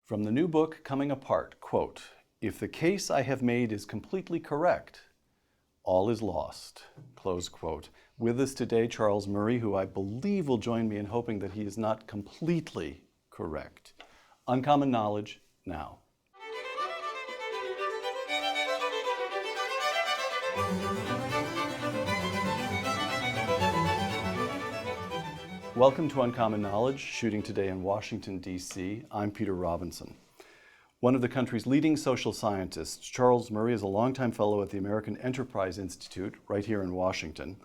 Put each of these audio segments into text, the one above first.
From the new book, Coming Apart, quote, "If the case I have made is completely correct, all is lost," close quote. With us today, Charles Murray, who I believe will join me in hoping that he is not completely correct. Uncommon Knowledge, now. Welcome to Uncommon Knowledge, shooting today in Washington, D.C. I'm Peter Robinson. One of the country's leading social scientists, Charles Murray is a longtime fellow at the American Enterprise Institute, right here in Washington,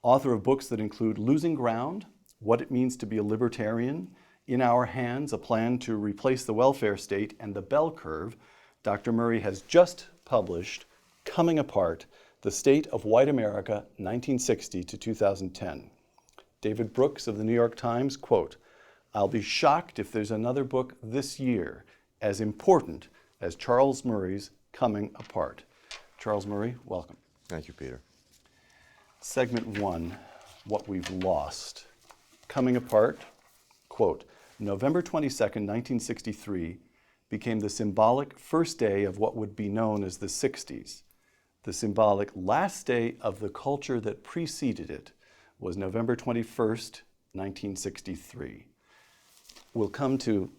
author of books that include Losing Ground, What It Means to Be a Libertarian, In Our Hands, A Plan to Replace the Welfare State, and The Bell Curve. Dr. Murray has just published Coming Apart, The State of White America, 1960 to 2010. David Brooks of the New York Times, quote, "I'll be shocked if there's another book this year as important as Charles Murray's Coming Apart." Charles Murray, welcome. Thank you, Peter. Segment one, What We've Lost. Coming Apart, quote, "November 22nd, 1963 became the symbolic first day of what would be known as the 60s. The symbolic last day of the culture that preceded it was November 21st, 1963. We'll come to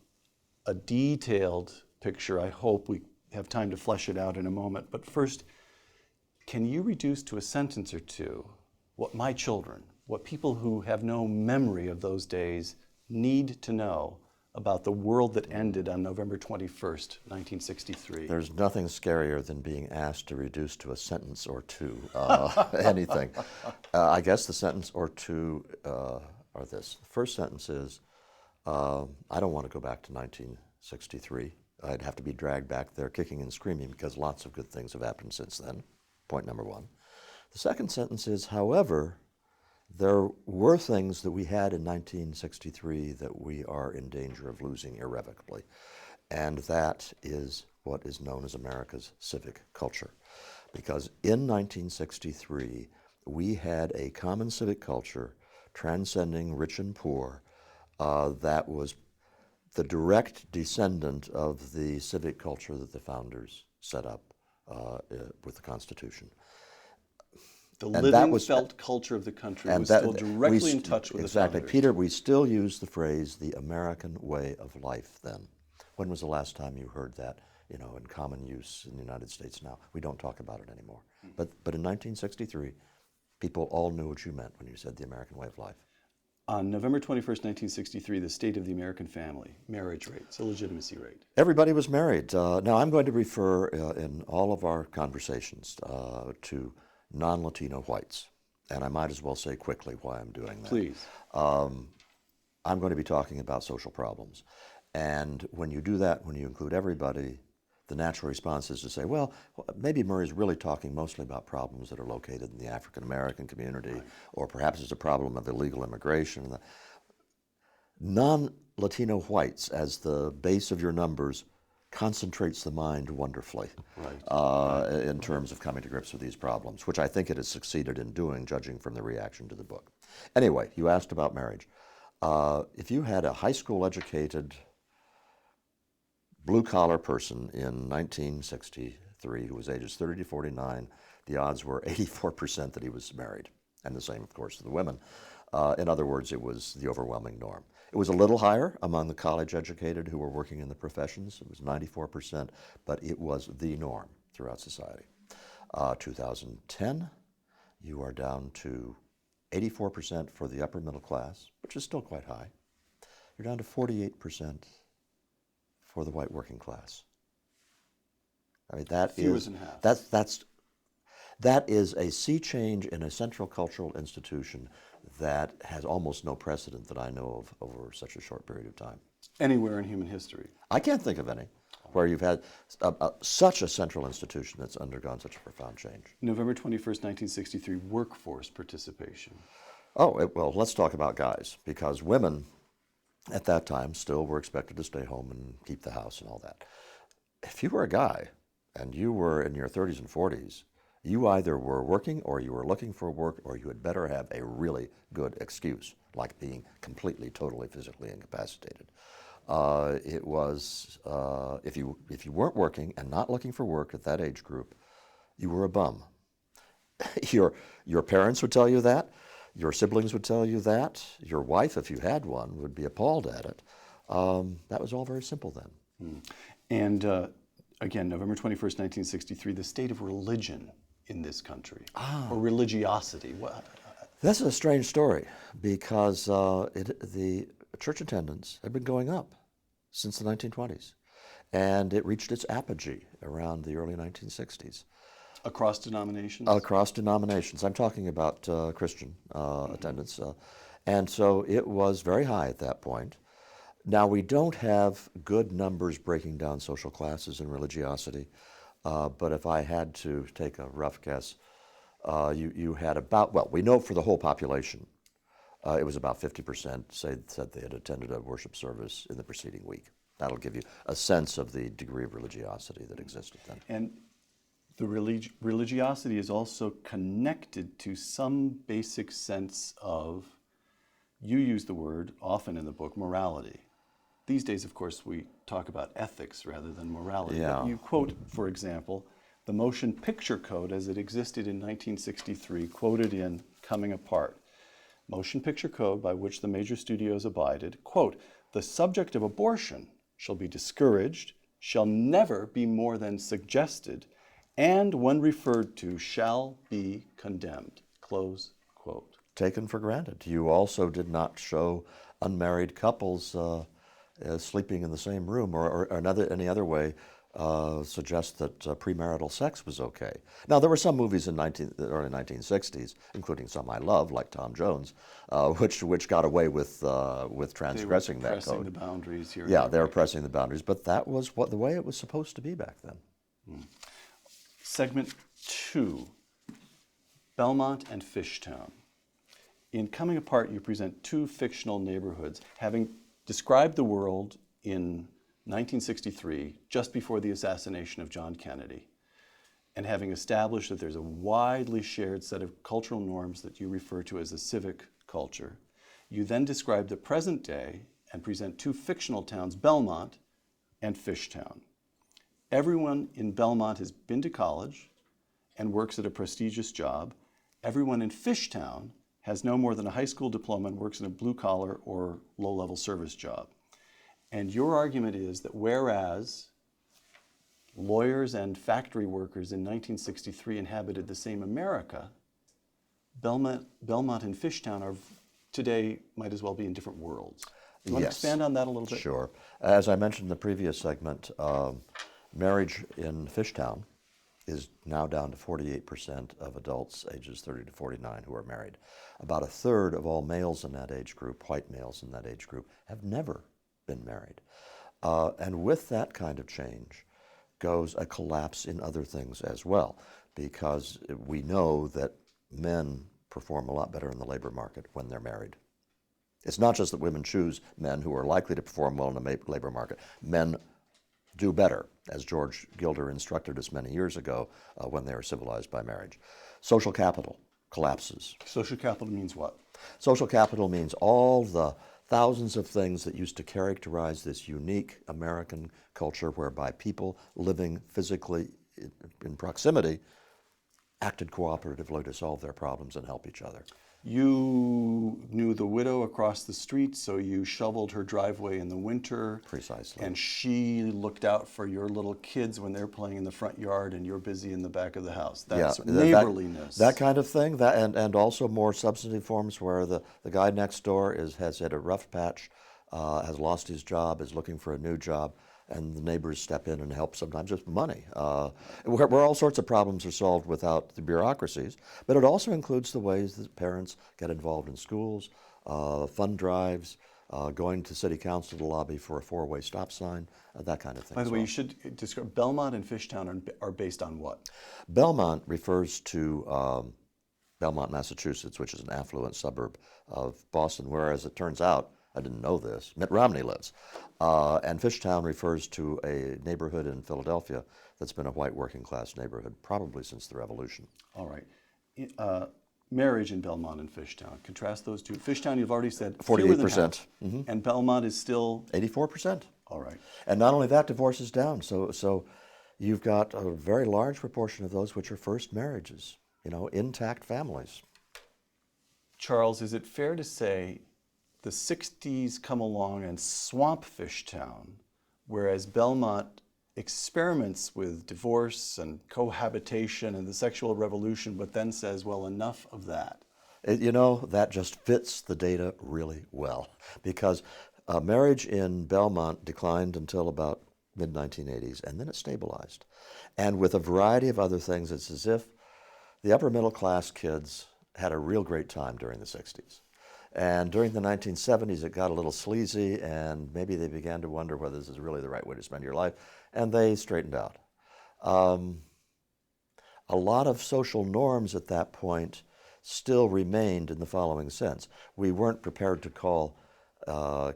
a detailed picture. I hope we have time to flesh it out in a moment. But first, can you reduce to a sentence or two what my children, what people who have no memory of those days need to know about the world that ended on November 21st, 1963? There's nothing scarier than being asked to reduce to a sentence or two anything. I guess the sentence or two are this. The first sentence is, I don't want to go back to 1963. I'd have to be dragged back there kicking and screaming because lots of good things have happened since then. Point number one. The second sentence is, however, there were things that we had in 1963 that we are in danger of losing irrevocably. And that is what is known as America's civic culture. Because in 1963, we had a common civic culture transcending rich and poor that was the direct descendant of the civic culture that the founders set up with the Constitution. The living, felt culture of the country was still directly in touch with the founders. Exactly. Peter, we still use the phrase, the American way of life then. When was the last time you heard that, in common use in the United States now? We don't talk about it anymore. But in 1963, people all knew what you meant when you said the American way of life. On November 21st, 1963, the state of the American family, marriage rates, illegitimacy rate. Everybody was married. Now, I'm going to refer in all of our conversations to non-Latino whites, and I might as well say quickly why I'm doing that. Please. I'm going to be talking about social problems. And when you do that, when you include everybody, the natural response is to say, well, maybe Murray's really talking mostly about problems that are located in the African-American community, right, or perhaps it's a problem of illegal immigration. Non-Latino whites, as the base of your numbers, concentrates the mind wonderfully, right, in terms of coming to grips with these problems, which I think it has succeeded in doing, judging from the reaction to the book. Anyway, you asked about marriage. If you had a high school educated, blue-collar person in 1963 who was ages 30 to 49, the odds were 84% that he was married, and the same, of course, for the women. In other words, it was the overwhelming norm. It was a little higher among the college-educated who were working in the professions. It was 94%, but it was the norm throughout society. 2010, you are down to 84% for the upper middle class, which is still quite high. You're down to 48% for the white working class. I mean, that is a sea change in a central cultural institution that has almost no precedent that I know of over such a short period of time. Anywhere in human history? I can't think of any where you've had such a central institution that's undergone such a profound change. November 21st, 1963, workforce participation. Oh, well, let's talk about guys, because women at that time still were expected to stay home and keep the house and all that. If you were a guy and you were in your 30s and 40s, you either were working or you were looking for work, or you had better have a really good excuse, like being completely, totally physically incapacitated. It was if you weren't working and not looking for work at that age group, you were a bum. Your parents would tell you that. Your siblings would tell you that. Your wife, if you had one, would be appalled at it. That was all very simple then. And again, November 21st, 1963, the state of religion in this country, or religiosity. That's a strange story because the church attendance had been going up since the 1920s, and it reached its apogee around the early 1960s. Across denominations? Across denominations. I'm talking about Christian attendance. And so it was very high at that point. Now, we don't have good numbers breaking down social classes and religiosity, but if I had to take a rough guess, you had about, well, we know for the whole population, it was about 50% said they had attended a worship service in the preceding week. That'll give you a sense of the degree of religiosity that existed then. And the religiosity is also connected to some basic sense of, you use the word often in the book, morality. These days, of course, we talk about ethics rather than morality. Yeah. But you quote, for example, the Motion Picture Code as it existed in 1963, quoted in Coming Apart. Motion Picture Code by which the major studios abided, quote, "The subject of abortion shall be discouraged, shall never be more than suggested, and when referred to shall be condemned," close quote. Taken for granted. You also did not show unmarried couples sleeping in the same room or any other way suggest that premarital sex was okay. Now, there were some movies in the early 1960s, including some I love, like Tom Jones, which got away with transgressing that code. Pressing the boundaries here. Yeah, they were pressing the boundaries, but that was the way it was supposed to be back then. Segment 2, Belmont and Fishtown. In Coming Apart, you present two fictional neighborhoods, having described the world in 1963, just before the assassination of John Kennedy, and having established that there's a widely shared set of cultural norms that you refer to as a civic culture. You then describe the present day and present two fictional towns, Belmont and Fishtown. Everyone in Belmont has been to college and works at a prestigious job. Everyone in Fishtown has no more than a high school diploma and works in a blue-collar or low-level service job. And your argument is that whereas lawyers and factory workers in 1963 inhabited the same America, Belmont and Fishtown are today might as well be in different worlds. Do you want to expand on that a little bit? Sure. As I mentioned in the previous segment, marriage in Fishtown is now down to 48% of adults ages 30 to 49 who are married. About a third of all males in that age group, white males in that age group, have never been married. And with that kind of change goes a collapse in other things as well, because we know that men perform a lot better in the labor market when they're married. It's not just that women choose men who are likely to perform well in the labor market. Men do better, as George Gilder instructed us many years ago when they were civilized by marriage. Social capital collapses. Social capital means what? Social capital means all the thousands of things that used to characterize this unique American culture whereby people living physically in proximity acted cooperatively to solve their problems and help each other. You knew the widow across the street, so you shoveled her driveway in the winter. Precisely. And she looked out for your little kids when they're playing in the front yard and you're busy in the back of the house. That's neighborliness. That kind of thing, and also more substantive forms where the guy next door has had a rough patch, has lost his job, is looking for a new job, and the neighbors step in and help, sometimes just money. Where all sorts of problems are solved without the bureaucracies, but it also includes the ways that parents get involved in schools, fund drives, going to city council to lobby for a four-way stop sign, that kind of thing. By the way, you should describe Belmont and Fishtown are based on what? Belmont refers to Belmont, Massachusetts, which is an affluent suburb of Boston, whereas it turns out, I didn't know this, Mitt Romney lives. And Fishtown refers to a neighborhood in Philadelphia that's been a white working class neighborhood probably since the Revolution. All right. Marriage in Belmont and Fishtown. Contrast those two. Fishtown, you've already said, fewer than 48%. half. And Belmont is still 84%. all right. And not only that, divorce is down. So you've got a very large proportion of those which are first marriages, intact families. Charles, is it fair to say the 60s come along and swamp Fishtown, whereas Belmont experiments with divorce and cohabitation and the sexual revolution, but then says, well, enough of that? That just fits the data really well, because marriage in Belmont declined until about mid-1980s, and then it stabilized. And with a variety of other things, it's as if the upper middle class kids had a real great time during the 60s. And during the 1970s, it got a little sleazy, and maybe they began to wonder whether this is really the right way to spend your life, and they straightened out. A lot of social norms at that point still remained in the following sense. We weren't prepared to call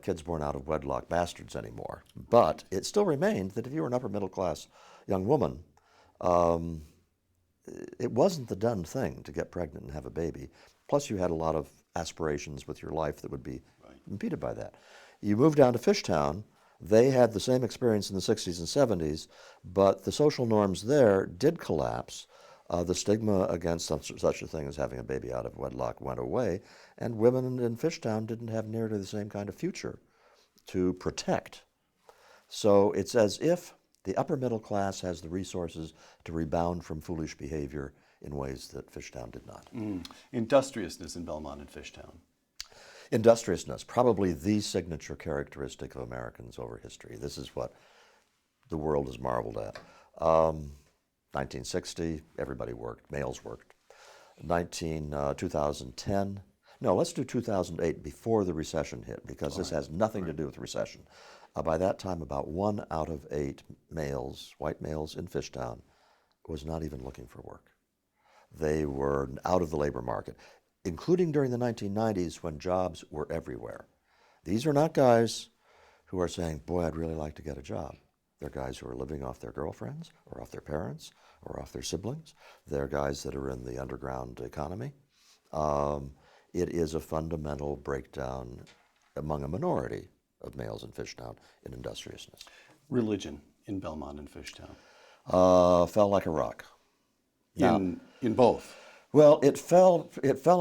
kids born out of wedlock bastards anymore, but it still remained that if you were an upper middle class young woman, it wasn't the done thing to get pregnant and have a baby. Plus, you had a lot of aspirations with your life that would be impeded by that. You moved down to Fishtown. They had the same experience in the 60s and 70s, but the social norms there did collapse. The stigma against such a thing as having a baby out of wedlock went away, and women in Fishtown didn't have nearly the same kind of future to protect. So it's as if the upper middle class has the resources to rebound from foolish behavior in ways that Fishtown did not. Industriousness in Belmont and Fishtown. Industriousness, probably the signature characteristic of Americans over history. This is what the world has marveled at. 1960, everybody worked, males worked. 2010, no, let's do 2008, before the recession hit, because this has nothing to do with recession. By that time, about 1 out of 8 males, white males in Fishtown, was not even looking for work. They were out of the labor market, including during the 1990s when jobs were everywhere. These are not guys who are saying, boy, I'd really like to get a job. They're guys who are living off their girlfriends or off their parents or off their siblings. They're guys that are in the underground economy. It is a fundamental breakdown among a minority of males in Fishtown in industriousness. Religion in Belmont and Fishtown. Fell like a rock. Now, in both. Well, it fell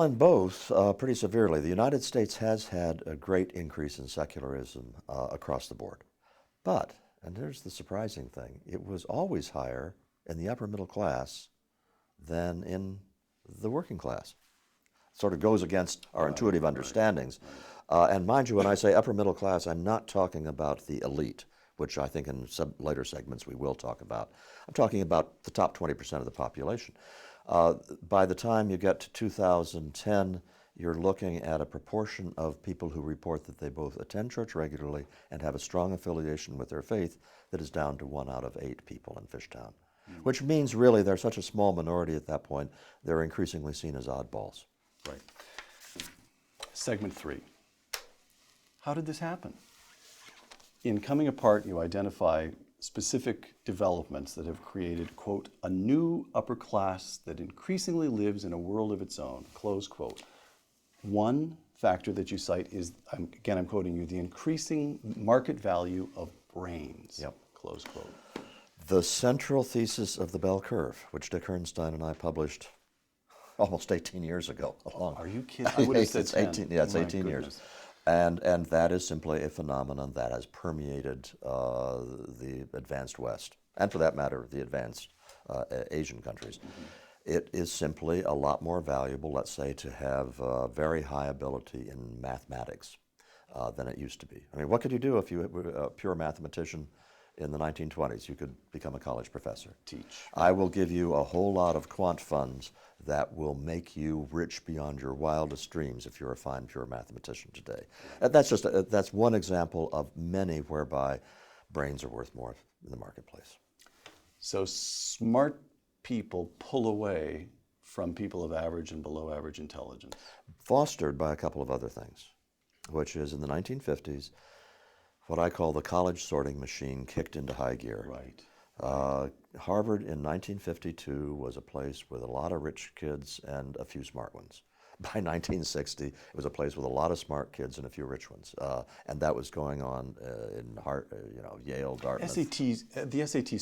in both pretty severely. The United States has had a great increase in secularism across the board. But, and here's the surprising thing, it was always higher in the upper middle class than in the working class. Sort of goes against our intuitive understandings. And mind you, when I say upper middle class, I'm not talking about the elite, which I think in some later segments we will talk about. I'm talking about the top 20% of the population. By the time you get to 2010, you're looking at a proportion of people who report that they both attend church regularly and have a strong affiliation with their faith that is down to 1 out of 8 people in Fishtown, which means really they're such a small minority at that point, they're increasingly seen as oddballs. Right. Segment 3. How did this happen? In Coming Apart, you identify specific developments that have created, quote, a new upper class that increasingly lives in a world of its own, close quote. One factor that you cite is, again, I'm quoting you, the increasing market value of brains, close quote. The central thesis of the bell curve, which Dick Herrnstein and I published almost 18 years ago. Are you kidding? I would have said 10. 18, yeah, it's 18 years. And that is simply a phenomenon that has permeated the advanced West, and for that matter, the advanced Asian countries. It is simply a lot more valuable, let's say, to have very high ability in mathematics than it used to be. I mean, what could you do if you were a pure mathematician in the 1920s? You could become a college professor. Teach. I will give you a whole lot of quant funds that will make you rich beyond your wildest dreams if you're a fine, pure mathematician today. That's one example of many whereby brains are worth more in the marketplace. So smart people pull away from people of average and below average intelligence. Fostered by a couple of other things, which is in the 1950s, what I call the college sorting machine kicked into high gear. Right. Harvard in 1952 was a place with a lot of rich kids and a few smart ones. By 1960, it was a place with a lot of smart kids and a few rich ones, and that was going on in Yale, Dartmouth. The SAT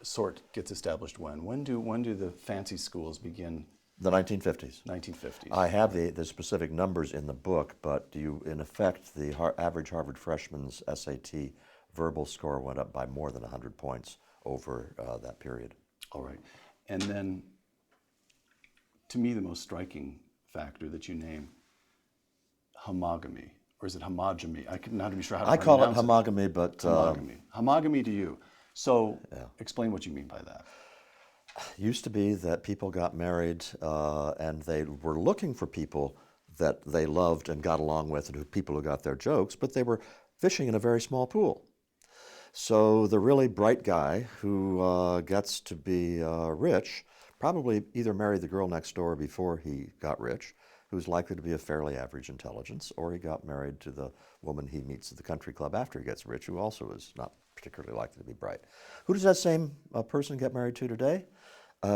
sort gets established when? When do the fancy schools begin? The 1950s. 1950s. I have the specific numbers in the book, but in effect, the average Harvard freshman's SAT verbal score went up by more than 100 points over that period. All right. And then, to me, the most striking factor that you name, homogamy, or is it homogeny? I'm not even sure how to pronounce it. I call it homogamy, but... homogamy. Homogamy to you. So, explain what you mean by that. Used to be that people got married and they were looking for people that they loved and got along with, and people who got their jokes, but they were fishing in a very small pool. So the really bright guy who gets to be rich probably either married the girl next door before he got rich, who's likely to be of fairly average intelligence, or he got married to the woman he meets at the country club after he gets rich, who also is not particularly likely to be bright. Who does that same person get married to today?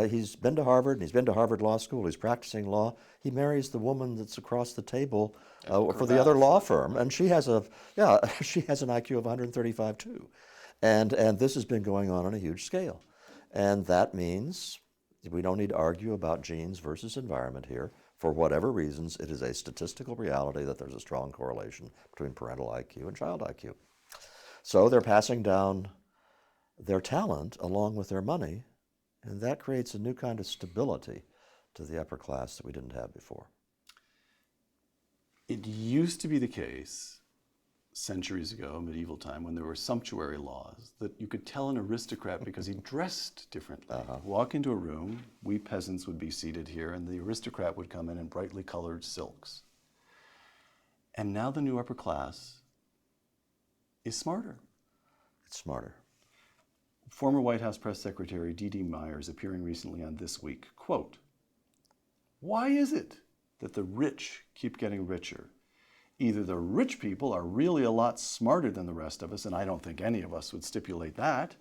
He's been to Harvard, and he's been to Harvard Law School, he's practicing law. He marries the woman that's across the table for the other law firm, and she has an IQ of 135 too. And this has been going on a huge scale. And that means we don't need to argue about genes versus environment here. For whatever reasons, it is a statistical reality that there's a strong correlation between parental IQ and child IQ. So they're passing down their talent along with their money, and that creates a new kind of stability to the upper class that we didn't have before. It used to be the case centuries ago, medieval time, when there were sumptuary laws, that you could tell an aristocrat because he dressed differently. Walk into a room, we peasants would be seated here, and the aristocrat would come in brightly colored silks. And now the new upper class is smarter. It's smarter. Former White House Press Secretary D.D. Myers, appearing recently on This Week, quote, "Why is it that the rich keep getting richer? Either the rich people are really a lot smarter than the rest of us, and I don't think any of us would stipulate that,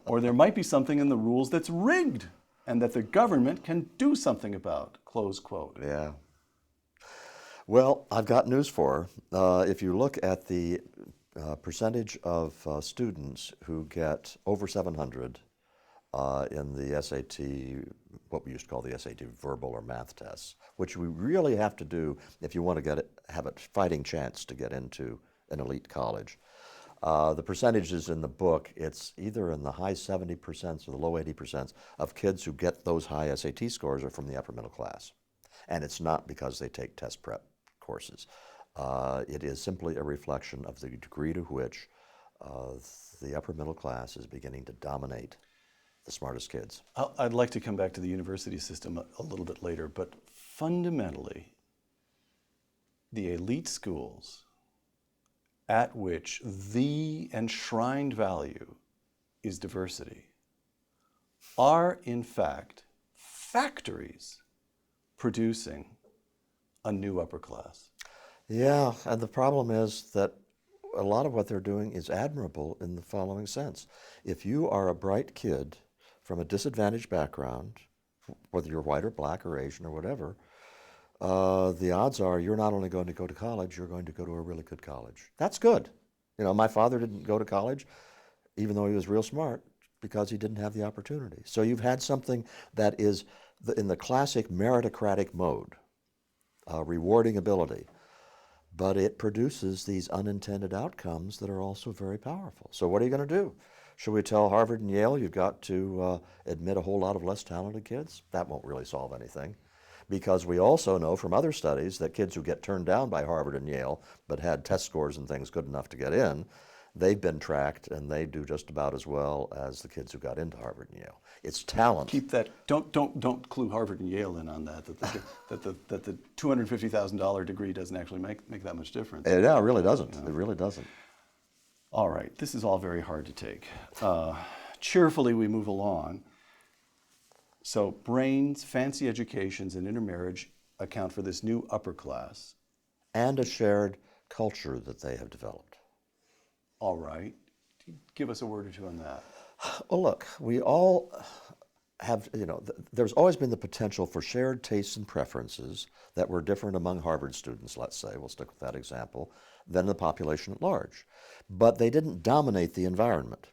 or there might be something in the rules that's rigged and that the government can do something about," close quote. Yeah. Well, I've got news for her. If you look at the percentage of students who get over 700 in the SAT, what we used to call the SAT verbal or math tests, which we really have to do if you want to have a fighting chance to get into an elite college. The percentages in the book, it's either in the high 70% or the low 80% of kids who get those high SAT scores are from the upper middle class. And it's not because they take test prep courses. It is simply a reflection of the degree to which the upper middle class is beginning to dominate the smartest kids. I'd like to come back to the university system a little bit later, but fundamentally, the elite schools at which the enshrined value is diversity are, in fact, factories producing a new upper class. Yeah, and the problem is that a lot of what they're doing is admirable in the following sense. If you are a bright kid from a disadvantaged background, whether you're white or black or Asian or whatever, the odds are you're not only going to go to college, you're going to go to a really good college. That's good. You know, my father didn't go to college, even though he was real smart, because he didn't have the opportunity. So you've had something that is in the classic meritocratic mode, rewarding ability, but it produces these unintended outcomes that are also very powerful. So what are you going to do? Should we tell Harvard and Yale you've got to admit a whole lot of less talented kids? That won't really solve anything, because we also know from other studies that kids who get turned down by Harvard and Yale but had test scores and things good enough to get in, they've been tracked and they do just about as well as the kids who got into Harvard and Yale. It's talent. Keep that. Don't clue Harvard and Yale in on that. That the $250,000 degree doesn't actually make that much difference. Yeah, it really doesn't. It really doesn't. All right, this is all very hard to take. Cheerfully, we move along. So brains, fancy educations, and intermarriage account for this new upper class. And a shared culture that they have developed. All right. Give us a word or two on that. Well, look, we all have, there's always been the potential for shared tastes and preferences that were different among Harvard students, let's say, we'll stick with that example, than the population at large. But they didn't dominate the environment.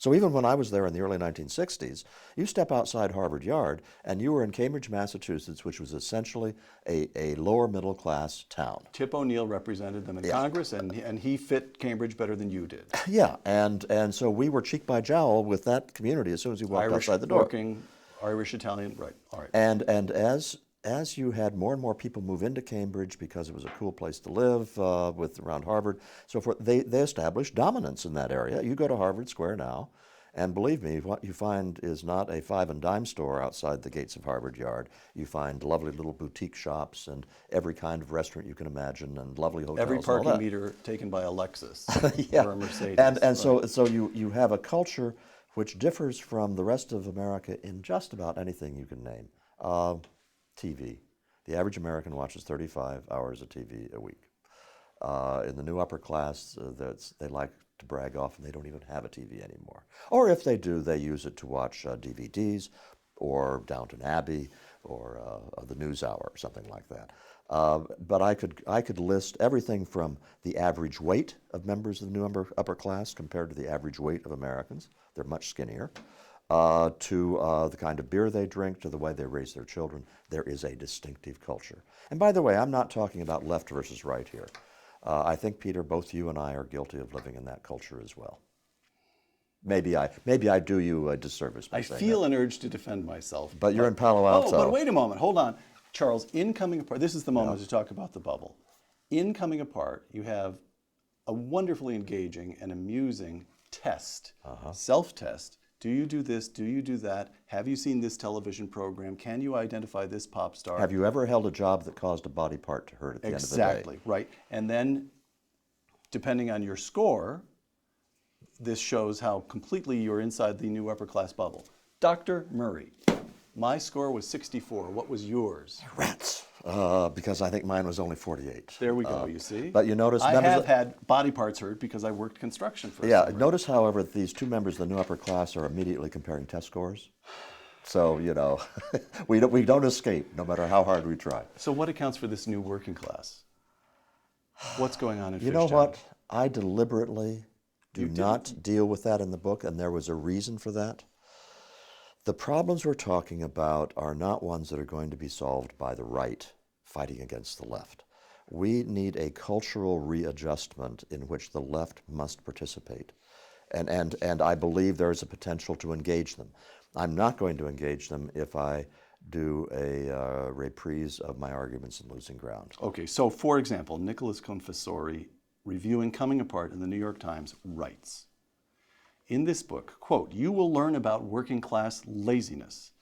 So even when I was there in the early 1960s, you step outside Harvard Yard and you were in Cambridge, Massachusetts, which was essentially a lower middle class town. Tip O'Neill represented them in Congress, and he fit Cambridge better than you did. Yeah, and so we were cheek by jowl with that community as soon as you walked outside the door. Working, Irish, Italian, right, all right. And as you had more and more people move into Cambridge because it was a cool place to live around Harvard, so forth, they established dominance in that area. You go to Harvard Square now, and believe me, what you find is not a five and dime store outside the gates of Harvard Yard. You find lovely little boutique shops and every kind of restaurant you can imagine, and lovely hotels. Every and all parking that. meter taken by a Lexus Yeah. or a Mercedes. And right. so you have a culture which differs from the rest of America in just about anything you can name. TV. The average American watches 35 hours of TV a week. In the new upper class, they like to brag off and they don't even have a TV anymore. Or if they do, they use it to watch DVDs or Downton Abbey or the NewsHour or something like that. But I could list everything from the average weight of members of the new upper class compared to the average weight of Americans. They're much skinnier. To the kind of beer they drink, to the way they raise their children. There is a distinctive culture. And by the way, I'm not talking about left versus right here. I think, Peter, both you and I are guilty of living in that culture as well. Maybe I do you a disservice by I saying feel that. an urge to defend myself. But you're in Palo Alto. Oh, but wait a moment. Hold on. Charles, in Coming Apart, this is the moment to talk about the bubble. In Coming Apart, you have a wonderfully engaging and amusing test, self-test. Do you do this? Do you do that? Have you seen this television program? Can you identify this pop star? Have you ever held a job that caused a body part to hurt at the end of the day? Exactly, right. And then, depending on your score, this shows how completely you're inside the new upper class bubble. Dr. Murray, my score was 64. What was yours? Rats. Because I think mine was only 48. There we go, you see. But you notice I members have of- had body parts hurt because I worked construction for a Yeah, summer. notice, however, that these two members of the new upper class are immediately comparing test scores. So, we don't escape, no matter how hard we try. So what accounts for this new working class? What's going on in You know Fishtown? what? I deliberately do not deal with that in the book, and there was a reason for that. The problems we're talking about are not ones that are going to be solved by the right fighting against the left. We need a cultural readjustment in which the left must participate. And I believe there is a potential to engage them. I'm not going to engage them if I do a reprise of my arguments in losing ground. Okay, so for example, Nicholas Confessori, reviewing Coming Apart in the New York Times, writes, in this book, quote, you will learn about working class laziness,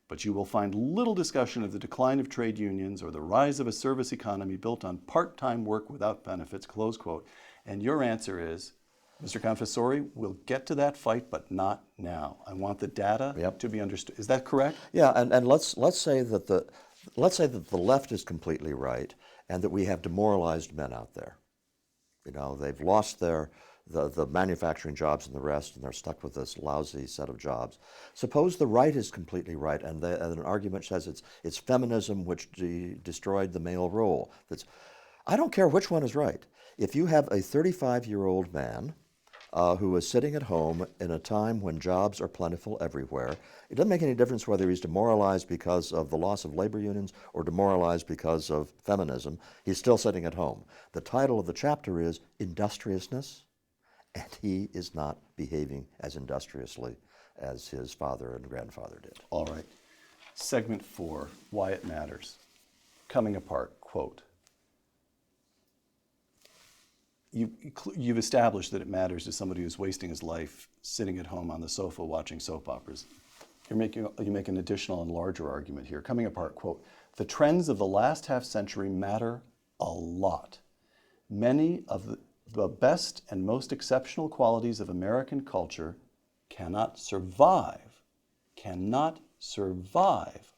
but you will find little discussion of the decline of trade unions or the rise of a service economy built on part-time work without benefits, close quote. And your answer is, Mr. Confessori, we'll get to that fight, but not now. I want the data to be understood. Is that correct? Yeah, and let's say that the left is completely right, and that we have demoralized men out there. They've lost the manufacturing jobs and the rest, and they're stuck with this lousy set of jobs. Suppose the right is completely right, and an argument says it's feminism which destroyed the male role. I don't care which one is right. If you have a 35-year-old man who is sitting at home in a time when jobs are plentiful everywhere, it doesn't make any difference whether he's demoralized because of the loss of labor unions or demoralized because of feminism. He's still sitting at home. The title of the chapter is Industriousness, and he is not behaving as industriously as his father and grandfather did. All right. Segment 4, Why It Matters. Coming Apart, quote, you've established that it matters to somebody who's wasting his life sitting at home on the sofa watching soap operas. You make an additional and larger argument here. Coming Apart, quote, the trends of the last half century matter a lot. Many of the best and most exceptional qualities of American culture cannot survive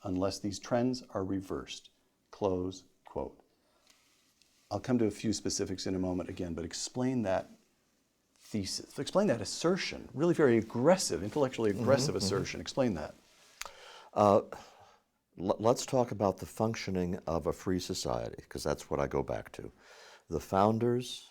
unless these trends are reversed, close quote. I'll come to a few specifics in a moment again, but explain that thesis? Explain that assertion, really very aggressive, intellectually aggressive assertion. Explain that. Let's talk about the functioning of a free society, because that's what I go back to. The founders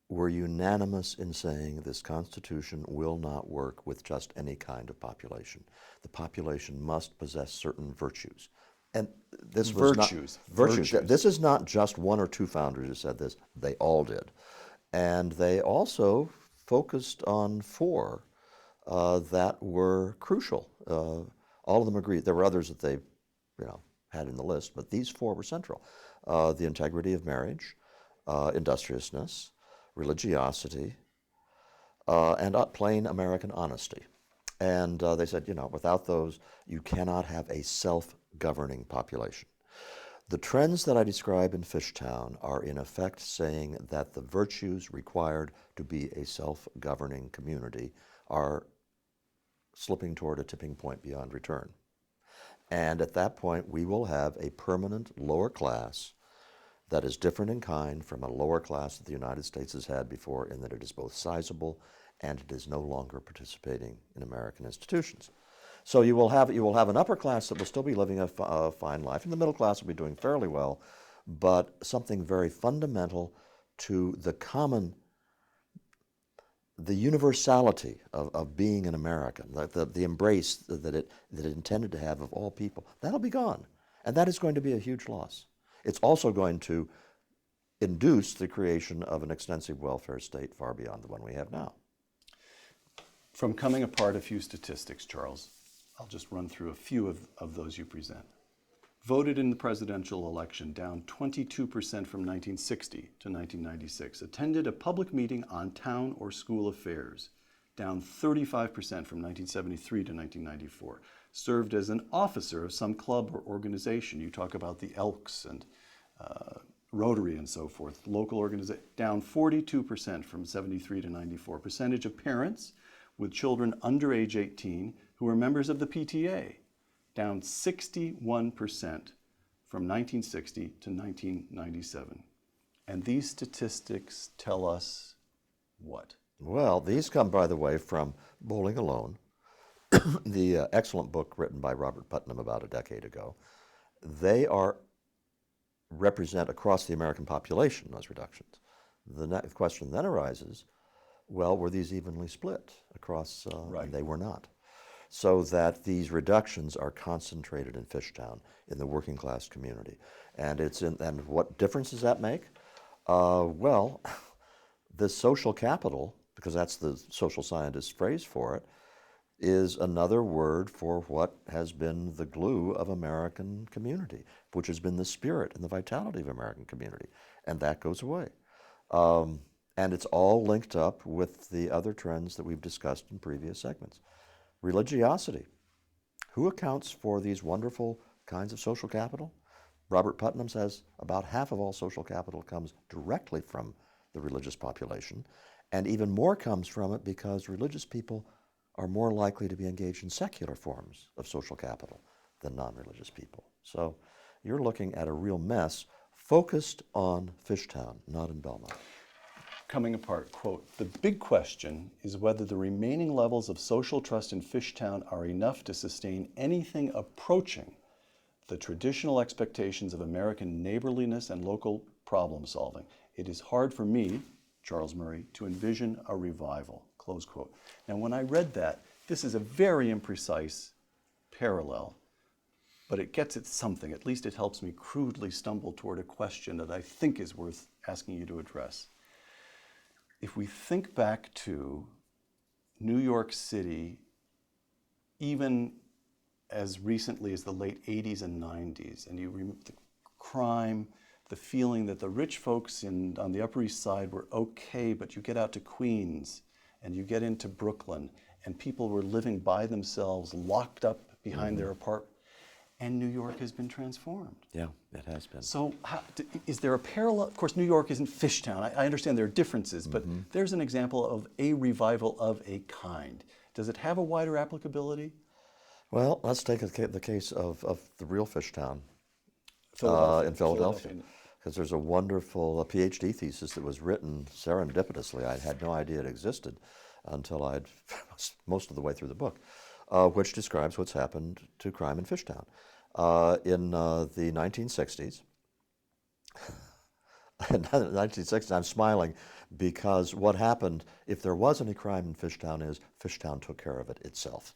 were unanimous in saying this Constitution will not work with just any kind of population. The population must possess certain virtues. And this was Virtues. not virtues. This is not just one or two founders who said this. They all did. And they also focused on four that were crucial. All of them agreed. There were others that they had in the list, but these four were central. The integrity of marriage, industriousness, religiosity, and plain American honesty. And they said, without those, you cannot have a self-governing population. The trends that I describe in Fishtown are in effect saying that the virtues required to be a self-governing community are slipping toward a tipping point beyond return. And at that point, we will have a permanent lower class that is different in kind from a lower class that the United States has had before, in that it is both sizable and it is no longer participating in American institutions. So you will have an upper class that will still be living a fine life, and the middle class will be doing fairly well, but something very fundamental to the universality of being an American, the embrace that it intended to have of all people, that'll be gone. And that is going to be a huge loss. It's also going to induce the creation of an extensive welfare state far beyond the one we have now. From Coming Apart, a few statistics, Charles. I'll just run through a few of those you present. Voted in the presidential election, down 22% from 1960 to 1996. Attended a public meeting on town or school affairs, down 35% from 1973 to 1994. Served as an officer of some club or organization. You talk about the Elks and Rotary and so forth. Local organization, down 42% from 73 to 94. Percentage of parents with children under age 18 who were members of the PTA, down 61% from 1960 to 1997. And these statistics tell us what? Well, these come, by the way, from Bowling Alone, the excellent book written by Robert Putnam about a decade ago. They represent across the American population those reductions. The question then arises, well, were these evenly split across? Right. And they were not. So that these reductions are concentrated in Fishtown, in the working class community. And and what difference does that make? Well, the social capital, because that's the social scientist phrase for it, is another word for what has been the glue of American community, which has been the spirit and the vitality of American community. And that goes away. And it's all linked up with the other trends that we've discussed in previous segments. Religiosity. Who accounts for these wonderful kinds of social capital? Robert Putnam says about half of all social capital comes directly from the religious population, and even more comes from it because religious people are more likely to be engaged in secular forms of social capital than non-religious people. So you're looking at a real mess focused on Fishtown, not in Belmont. Coming Apart, quote, "The big question is whether the remaining levels of social trust in Fishtown are enough to sustain anything approaching the traditional expectations of American neighborliness and local problem solving. It is hard for me," Charles Murray, "to envision a revival," close quote. Now, when I read that, this is a very imprecise parallel, but it gets at something. At least it helps me crudely stumble toward a question that I think is worth asking you to address. If we think back to New York City, even as recently as the late 80s and 90s, and the crime, the feeling that the rich folks on the Upper East Side were okay, but you get out to Queens and you get into Brooklyn, and people were living by themselves, locked up behind their apartment. And New York has been transformed. Yeah, it has been. So is there a parallel? Of course, New York isn't Fishtown. I understand there are differences, but there's an example of a revival of a kind. Does it have a wider applicability? Well, let's take the case of the real Fishtown Philadelphia. in Philadelphia. because there's a wonderful PhD thesis that was written serendipitously. I had no idea it existed until I'd most of the way through the book, which describes what's happened to crime in Fishtown. In the 1960s, in the 1960s, I'm smiling because what happened, if there was any crime in Fishtown, is Fishtown took care of it itself.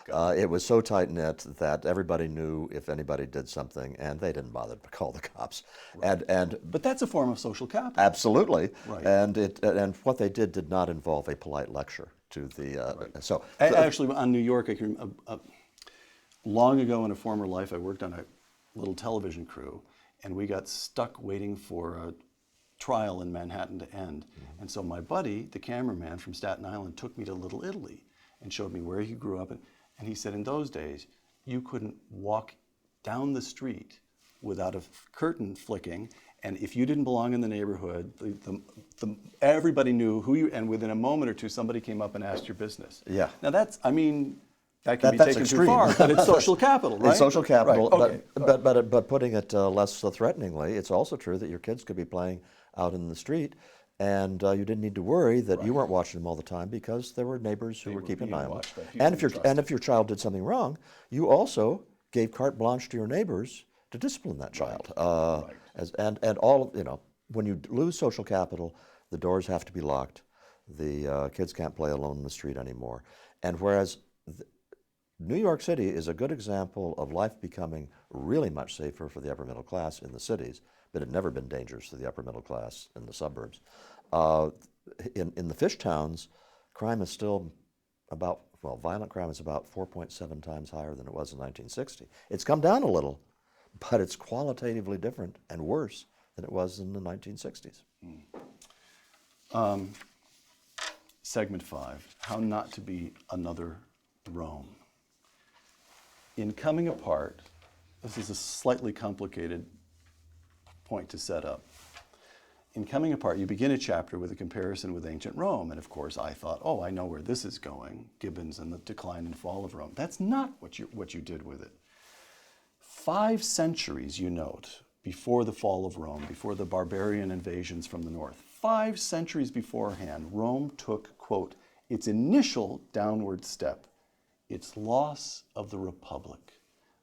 It was so tight-knit that everybody knew if anybody did something, and they didn't bother to call the cops. Right. But that's a form of social capital. Absolutely. Right. And what they did not involve a polite lecture to the. Right. Actually, on New York, I can, long ago in a former life, I worked on a little television crew, and we got stuck waiting for a trial in Manhattan to end. Mm-hmm. And so my buddy, the cameraman from Staten Island, took me to Little Italy and showed me where he grew up. And he said in those days, you couldn't walk down the street without a curtain flicking. And if you didn't belong in the neighborhood, everybody knew who you, and within a moment or two, somebody came up and asked your business. Yeah. Now that can be taken extreme. too far, but it's social capital, right? It's social capital, right. Okay. but putting it less threateningly, it's also true that your kids could be playing out in the street, and you didn't need to worry that you weren't watching them all the time because there were neighbors who were keeping an eye on them. And if your child did something wrong, you also gave carte blanche to your neighbors to discipline that child. And all, when you lose social capital, the doors have to be locked. The kids can't play alone in the street anymore. And whereas New York City is a good example of life becoming really much safer for the upper middle class in the cities, but it had never been dangerous to the upper middle class in the suburbs. In the fish towns, crime is still violent crime is about 4.7 times higher than it was in 1960. It's come down a little, but it's qualitatively different and worse than it was in the 1960s. Segment 5, how not to be another Rome. In Coming Apart, this is a slightly complicated point to set up. In Coming Apart, you begin a chapter with a comparison with ancient Rome, and of course I thought, oh, I know where this is going, Gibbons and the decline and fall of Rome. That's not what you did with it. 5 centuries, you note, before the fall of Rome, before the barbarian invasions from the north, 5 centuries beforehand, Rome took, quote, its initial downward step, its loss of the Republic,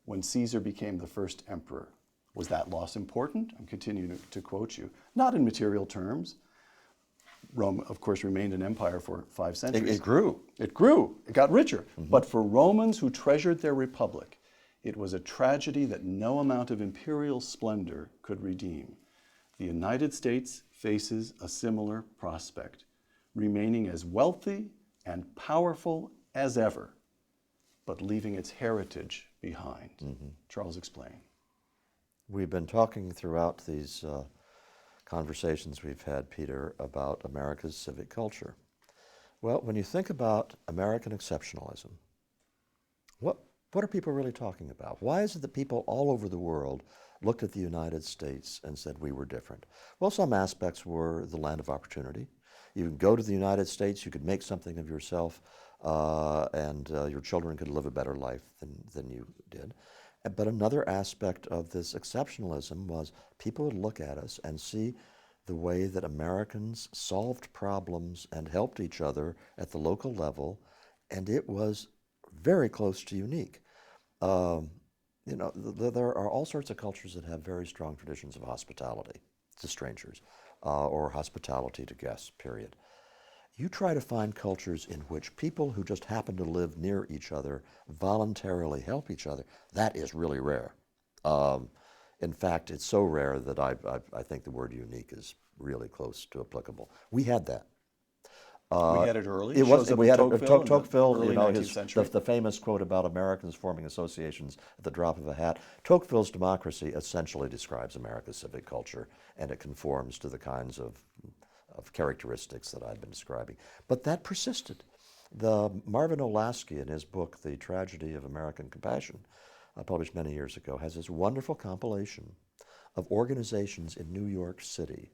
when Caesar became the first emperor. Was that loss important? I'm continuing to quote you. Not in material terms. Rome, of course, remained an empire for 5 centuries. It grew. It grew. It got richer. Mm-hmm. But for Romans who treasured their republic, it was a tragedy that no amount of imperial splendor could redeem. The United States faces a similar prospect, remaining as wealthy and powerful as ever, but leaving its heritage behind. Mm-hmm. Charles, explain. We've been talking throughout these conversations we've had, Peter, about America's civic culture. Well, when you think about American exceptionalism, what are people really talking about? Why is it that people all over the world looked at the United States and said we were different? Well, some aspects were the land of opportunity. You could go to the United States, you could make something of yourself, and your children could live a better life than you did. But another aspect of this exceptionalism was people would look at us and see the way that Americans solved problems and helped each other at the local level, and it was very close to unique. There are all sorts of cultures that have very strong traditions of hospitality to strangers, or hospitality to guests, period. You try to find cultures in which people who just happen to live near each other voluntarily help each other. That is really rare. In fact, it's so rare that I think the word unique is really close to applicable. We had that. We had it early. It was. We had Tocqueville. Early 19th century. The famous quote about Americans forming associations at the drop of a hat. Tocqueville's democracy essentially describes America's civic culture, and it conforms to the kinds of characteristics that I've been describing. But that persisted. Marvin Olasky, in his book, The Tragedy of American Compassion, published many years ago, has this wonderful compilation of organizations in New York City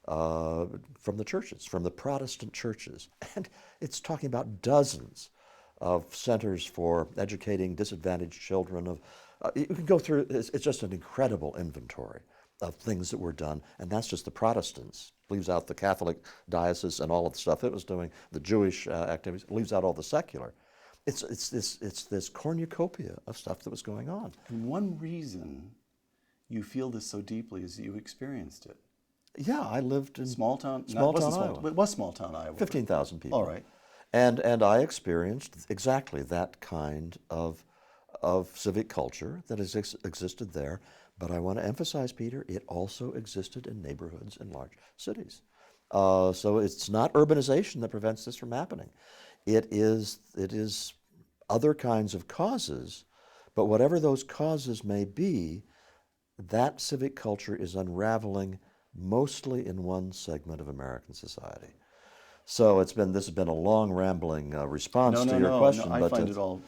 from the churches, from the Protestant churches. And it's talking about dozens of centers for educating disadvantaged children. You can go through, it's just an incredible inventory. of things that were done, and that's just the Protestants. Leaves out the Catholic diocese and all of the stuff it was doing, the Jewish activities, leaves out all the secular. It's this cornucopia of stuff that was going on. And one reason you feel this so deeply is that you experienced it. Yeah, I lived in Small town, small wasn't town small, Iowa. but it was small town Iowa. 15,000 people. All right. And I experienced exactly that kind of civic culture that has existed there. But I want to emphasize, Peter, it also existed in neighborhoods in large cities. So it's not urbanization that prevents this from happening. It is other kinds of causes, but whatever those causes may be, that civic culture is unraveling mostly in one segment of American society. So this has been a long, rambling response to your question. No, I find it all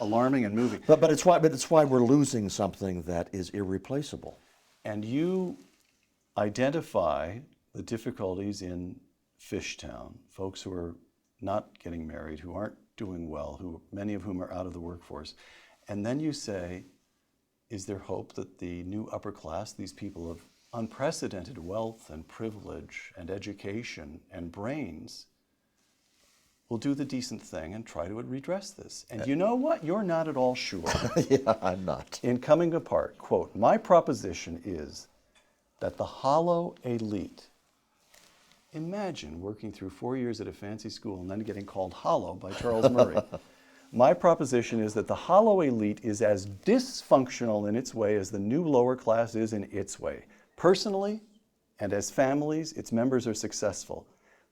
alarming and moving. But it's why we're losing something that is irreplaceable. And you identify the difficulties in Fishtown, folks who are not getting married, who aren't doing well, many of whom are out of the workforce. And then you say, is there hope that the new upper class, these people of unprecedented wealth and privilege and education and brains, will do the decent thing and try to redress this? And you know what? You're not at all sure. Yeah, I'm not. In Coming Apart, quote, my proposition is that the hollow elite, imagine working through 4 years at a fancy school and then getting called hollow by Charles Murray. My proposition is that the hollow elite is as dysfunctional in its way as the new lower class is in its way. Personally, and as families, its members are successful,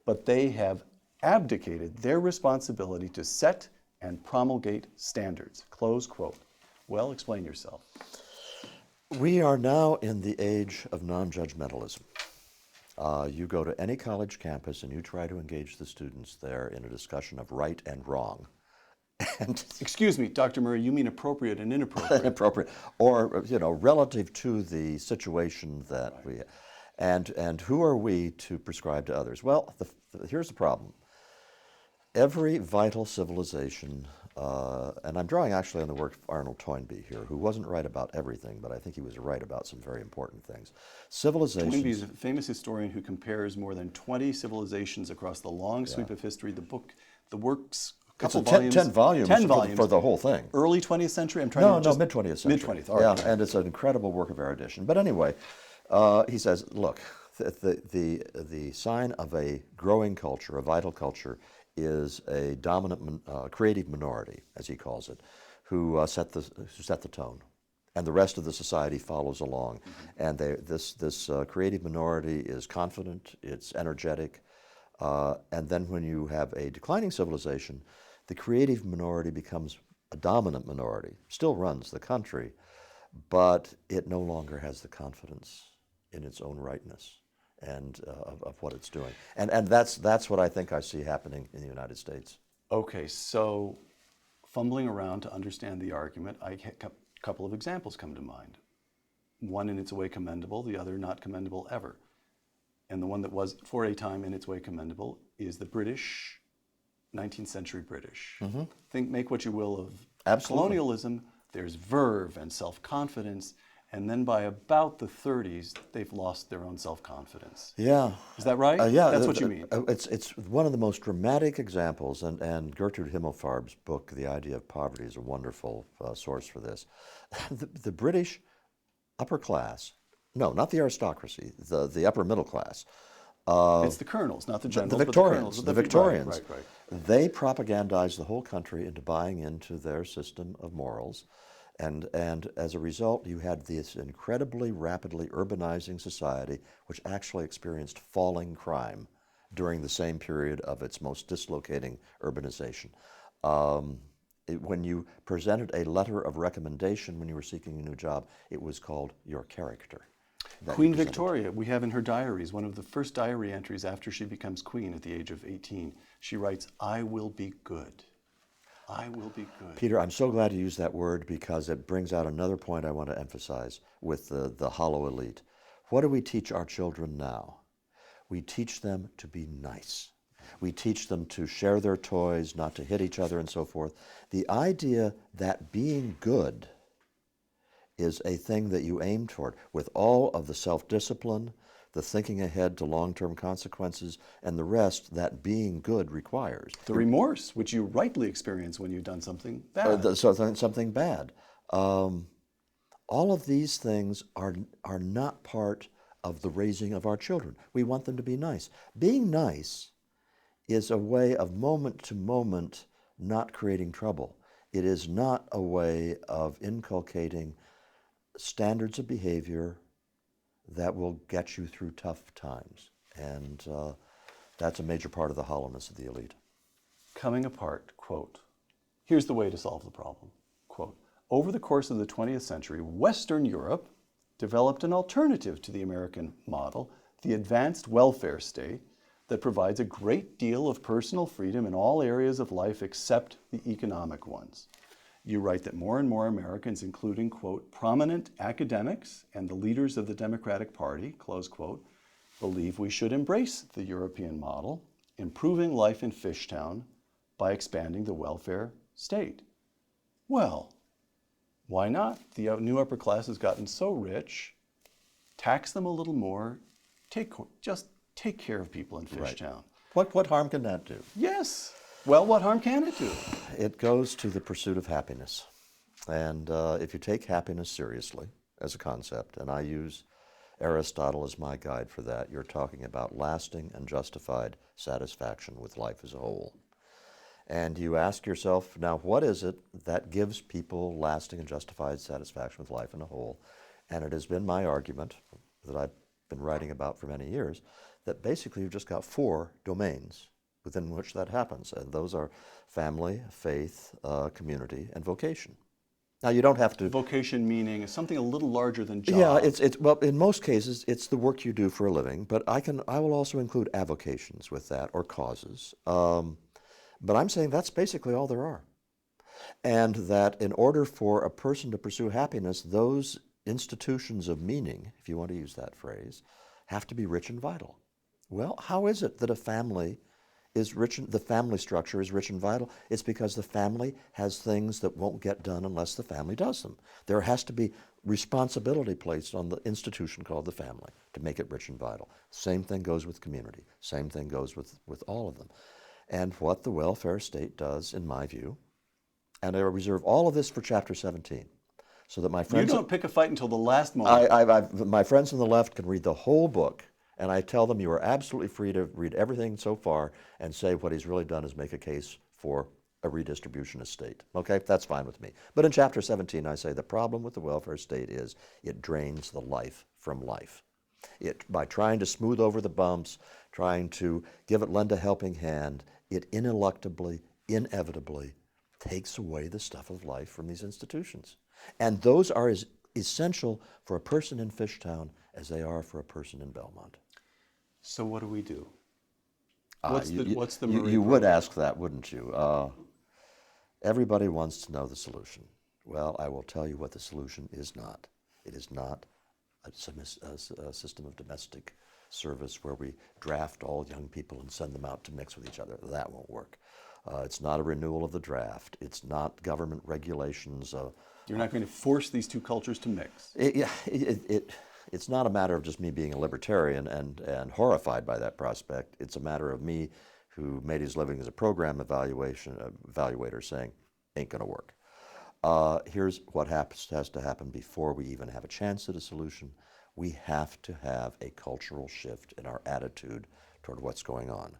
but they have abdicated their responsibility to set and promulgate standards. Close quote. Well, explain yourself. We are now in the age of non-judgmentalism. You go to any college campus and you try to engage the students there in a discussion of right and wrong. And excuse me, Dr. Murray, you mean appropriate and inappropriate? Inappropriate, or relative to the situation that we, and who are we to prescribe to others? Well, here's the problem. Every vital civilization, and I'm drawing actually on the work of Arnold Toynbee here, who wasn't right about everything, but I think he was right about some very important things. Civilizations. Toynbee is a famous historian who compares more than 20 civilizations across the long sweep of history. The works. It's 10 volumes, 10 volumes for the whole thing. Early 20th century? I'm trying No, mid-20th century. Mid-20th, all right. Yeah, and it's an incredible work of erudition. But anyway, he says, look, the sign of a growing culture, a vital culture, is a dominant creative minority, as he calls it, who set the tone. And the rest of the society follows along. And this creative minority is confident, it's energetic, and then when you have a declining civilization, the creative minority becomes a dominant minority, still runs the country, but it no longer has the confidence in its own rightness and of what it's doing. And that's what I think I see happening in the United States. Okay, so fumbling around to understand the argument, a couple of examples come to mind. One in its way commendable, the other not commendable ever. And the one that was for a time in its way commendable is the British, 19th century British. Make what you will of colonialism. There's verve and self-confidence. And then by about the 30s, they've lost their own self-confidence. Yeah. Is that right? Yeah. That's what you mean. It's one of the most dramatic examples, and Gertrude Himmelfarb's book, The Idea of Poverty, is a wonderful source for this. The British upper class, no, not the aristocracy, the upper middle class. It's the colonels, not the generals, the Victorians. but The Victorians. Right. They propagandized the whole country into buying into their system of morals. And as a result, you had this incredibly rapidly urbanizing society, which actually experienced falling crime during the same period of its most dislocating urbanization. When you presented a letter of recommendation when you were seeking a new job, it was called your character. Queen Victoria, we have in her diaries, one of the first diary entries after she becomes queen at the age of 18, she writes, I will be good. I will be good. Peter, I'm so glad you used that word because it brings out another point I want to emphasize with the hollow elite. What do we teach our children now? We teach them to be nice. We teach them to share their toys, not to hit each other and so forth. The idea that being good is a thing that you aim toward with all of the self-discipline, the thinking ahead to long-term consequences, and the rest that being good requires. The remorse, which you rightly experience when you've done something bad. Something bad. All of these things are not part of the raising of our children. We want them to be nice. Being nice is a way of moment to moment not creating trouble. It is not a way of inculcating standards of behavior that will get you through tough times. And that's a major part of the hollowness of the elite. Coming apart, quote, here's the way to solve the problem, quote, over the course of the 20th century, Western Europe developed an alternative to the American model, the advanced welfare state, that provides a great deal of personal freedom in all areas of life except the economic ones. You write that more and more Americans, including, quote, prominent academics and the leaders of the Democratic Party, close quote, believe we should embrace the European model, improving life in Fishtown by expanding the welfare state. Well, why not? The new upper class has gotten so rich, tax them a little more, just take care of people in Fishtown. Right. What harm can that do? Yes. Well, what harm can it do? It goes to the pursuit of happiness. And if you take happiness seriously as a concept, and I use Aristotle as my guide for that, you're talking about lasting and justified satisfaction with life as a whole. And you ask yourself, now what is it that gives people lasting and justified satisfaction with life in a whole? And it has been my argument that I've been writing about for many years, that basically you've just got 4 domains within which that happens. And those are family, faith, community, and vocation. Now you don't have to... Vocation meaning something a little larger than job. Yeah, well, in most cases, it's the work you do for a living, but I will also include avocations with that, or causes. But I'm saying that's basically all there are. And that in order for a person to pursue happiness, those institutions of meaning, if you want to use that phrase, have to be rich and vital. Well, how is it that a family is rich, the family structure is rich and vital? It's because the family has things that won't get done unless the family does them. There has to be responsibility placed on the institution called the family to make it rich and vital. Same thing goes with community. Same thing goes with all of them. And what the welfare state does, in my view, and I reserve all of this for chapter 17, so that my friends... You don't pick a fight until the last moment. My friends on the left can read the whole book, and I tell them you are absolutely free to read everything so far and say what he's really done is make a case for a redistributionist state. Okay, that's fine with me. But in chapter 17, I say the problem with the welfare state is it drains the life from life. By trying to smooth over the bumps, trying to lend a helping hand, it ineluctably, inevitably takes away the stuff of life from these institutions. And those are as essential for a person in Fishtown as they are for a person in Belmont. So what do we do? What's the Marie You would ask that, wouldn't you? Everybody wants to know the solution. Well, I will tell you what the solution is not. It is not a system of domestic service where we draft all young people and send them out to mix with each other. That won't work. It's not a renewal of the draft. It's not government regulations. You're not going to force these two cultures to mix. It's not a matter of just me being a libertarian and horrified by that prospect. It's a matter of me, who made his living as a program evaluator, saying, ain't going to work. Here's what has to happen before we even have a chance at a solution. We have to have a cultural shift in our attitude toward what's going on.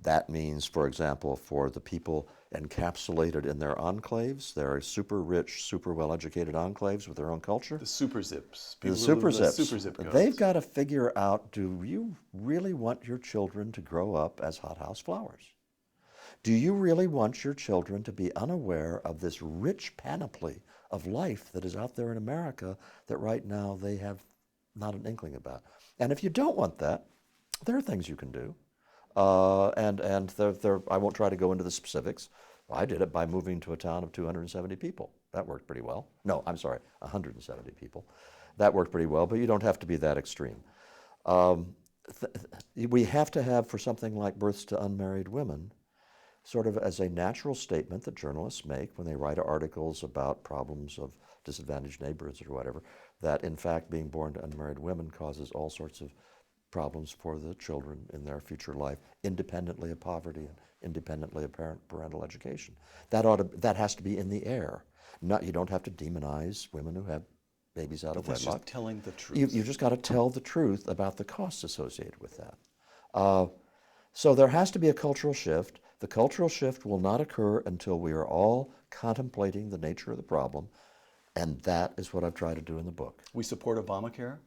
That means, for example, for the people encapsulated in their enclaves, their super rich, super well-educated enclaves with their own culture. The super zips. The super zip codes. They've got to figure out, do you really want your children to grow up as hothouse flowers? Do you really want your children to be unaware of this rich panoply of life that is out there in America that right now they have not an inkling about? And if you don't want that, there are things you can do. I won't try to go into the specifics. I did it by moving to a town of 270 people. That worked pretty well. No, I'm sorry, 170 people. That worked pretty well, but you don't have to be that extreme. We have to have, for something like births to unmarried women, sort of as a natural statement that journalists make when they write articles about problems of disadvantaged neighborhoods or whatever, that in fact being born to unmarried women causes all sorts of problems for the children in their future life, independently of poverty and independently of parental education. That has to be in the air. You don't have to demonize women who have babies out of That's wedlock. just telling the truth. You just got to tell the truth about the costs associated with that. So there has to be a cultural shift. The cultural shift will not occur until we are all contemplating the nature of the problem, and that is what I've tried to do in the book. We support Obamacare.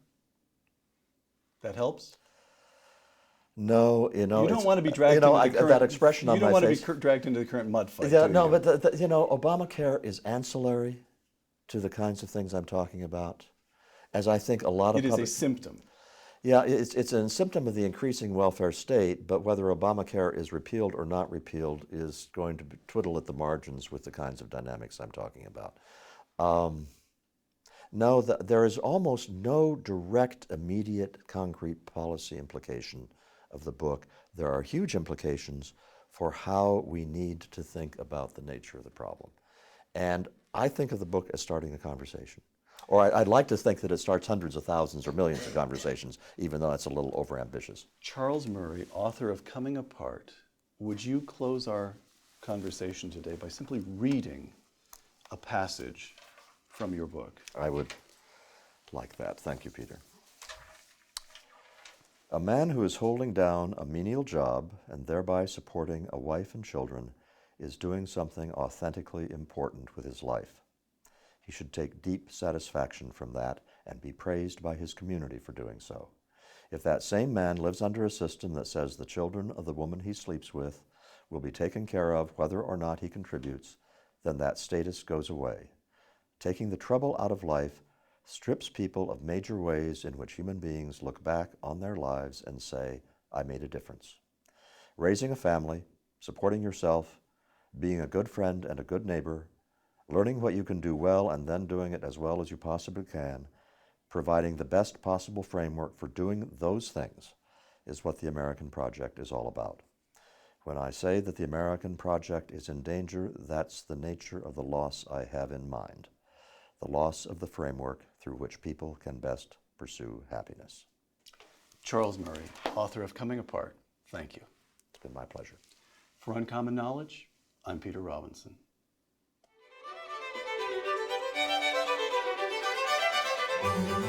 That helps. No, You don't want to be dragged into the current. that expression on my face. You don't want to be dragged into the current mud fight. No, but Obamacare is ancillary to the kinds of things I'm talking about, as I think a lot of it is a symptom. Yeah, it's a symptom of the increasing welfare state, but whether Obamacare is repealed or not repealed is going to twiddle at the margins with the kinds of dynamics I'm talking about. No, there is almost no direct, immediate, concrete policy implication of the book. There are huge implications for how we need to think about the nature of the problem. And I think of the book as starting a conversation. Or I'd like to think that it starts hundreds of thousands or millions of conversations, even though that's a little overambitious. Charles Murray, author of Coming Apart, would you close our conversation today by simply reading a passage from your book? I would like that. Thank you, Peter. A man who is holding down a menial job and thereby supporting a wife and children is doing something authentically important with his life. He should take deep satisfaction from that and be praised by his community for doing so. If that same man lives under a system that says the children of the woman he sleeps with will be taken care of whether or not he contributes, then that status goes away. Taking the trouble out of life strips people of major ways in which human beings look back on their lives and say, I made a difference. Raising a family, supporting yourself, being a good friend and a good neighbor, learning what you can do well and then doing it as well as you possibly can, providing the best possible framework for doing those things is what the American Project is all about. When I say that the American Project is in danger, that's the nature of the loss I have in mind. The loss of the framework through which people can best pursue happiness. Charles Murray, author of Coming Apart, thank you. It's been my pleasure. For Uncommon Knowledge, I'm Peter Robinson. Thank you.